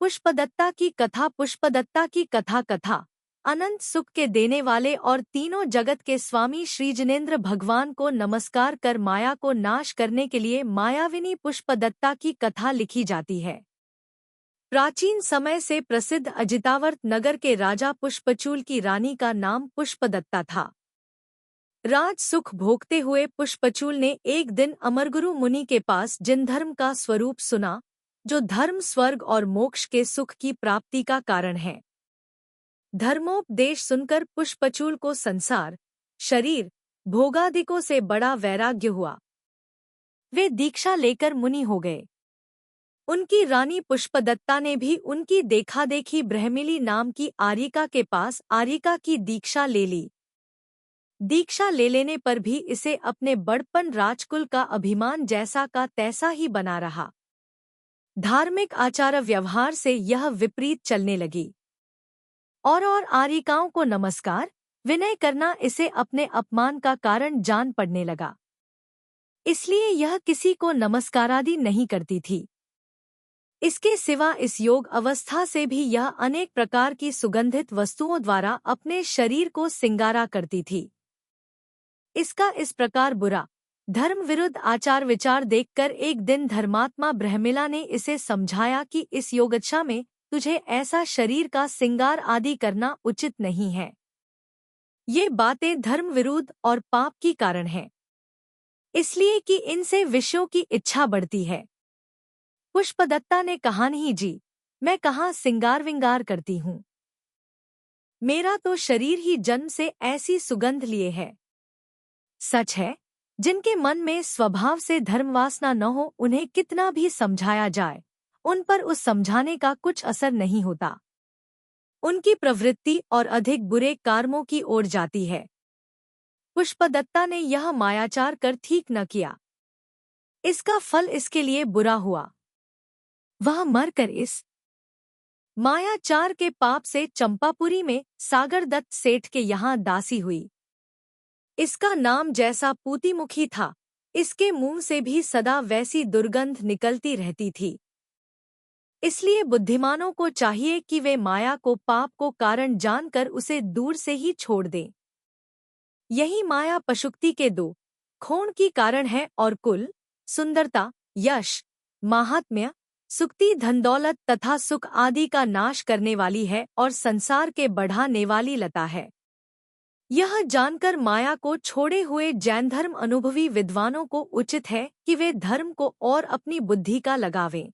पुष्पदत्ता की कथा। पुष्पदत्ता की कथा कथा अनंत सुख के देने वाले और तीनों जगत के स्वामी श्री जिनेंद्र भगवान को नमस्कार कर माया को नाश करने के लिए मायाविनी पुष्पदत्ता की कथा लिखी जाती है। प्राचीन समय से प्रसिद्ध अजितावर्त नगर के राजा पुष्पचूल की रानी का नाम पुष्पदत्ता था। राज सुख भोगते हुए पुष्पचूल ने एक दिन अमरगुरु मुनि के पास जिन धर्म का स्वरूप सुना, जो धर्म स्वर्ग और मोक्ष के सुख की प्राप्ति का कारण है। धर्मोपदेश सुनकर पुष्पचूल को संसार, शरीर, भोगादिकों से बड़ा वैराग्य हुआ। वे दीक्षा लेकर मुनि हो गए। उनकी रानी पुष्पदत्ता ने भी उनकी देखादेखी ब्रह्मिली नाम की आर्यिका के पास आर्यिका की दीक्षा ले ली। दीक्षा ले लेने पर भी इसे अपने बड़पन राजकुल का अभिमान जैसा का तैसा ही बना रहा। धार्मिक आचार व्यवहार से यह विपरीत चलने लगी और आर्यिकाओं को नमस्कार विनय करना इसे अपने अपमान का कारण जान पड़ने लगा। इसलिए यह किसी को नमस्कारादि नहीं करती थी। इसके सिवा इस योग अवस्था से भी यह अनेक प्रकार की सुगंधित वस्तुओं द्वारा अपने शरीर को सिंगारा करती थी। इसका इस प्रकार बुरा धर्म विरुद्ध आचार विचार देखकर एक दिन धर्मात्मा ब्रह्मिला ने इसे समझाया कि इस योगदशा में तुझे ऐसा शरीर का सिंगार आदि करना उचित नहीं है। ये बातें धर्म विरुद्ध और पाप की कारण है, इसलिए कि इनसे विषयों की इच्छा बढ़ती है। पुष्पदत्ता ने कहा, नहीं जी, मैं कहाँ सिंगार विंगार करती हूँ। मेरा तो शरीर ही जन्म से ऐसी सुगंध लिए है। सच है, जिनके मन में स्वभाव से धर्मवासना न हो, उन्हें कितना भी समझाया जाए, उन पर उस समझाने का कुछ असर नहीं होता। उनकी प्रवृत्ति और अधिक बुरे कर्मों की ओर जाती है। पुष्पदत्ता ने यह मायाचार कर ठीक न किया। इसका फल इसके लिए बुरा हुआ। वह मरकर इस मायाचार के पाप से चंपापुरी में सागर दत्त सेठ के यहाँ दासी हुई। इसका नाम जैसा पूतीमुखी था, इसके मुंह से भी सदा वैसी दुर्गंध निकलती रहती थी। इसलिए बुद्धिमानों को चाहिए कि वे माया को पाप को कारण जानकर उसे दूर से ही छोड़ दें। यही माया पशुक्ति के दो खोण की कारण है और कुल, सुंदरता, यश, माहात्म्य, सुक्ति, धनदौलत तथा सुख आदि का नाश करने वाली है और संसार के बढ़ाने वाली लता है। यह जानकर माया को छोड़े हुए जैन धर्म अनुभवी विद्वानों को उचित है कि वे धर्म को और अपनी बुद्धि का लगावें।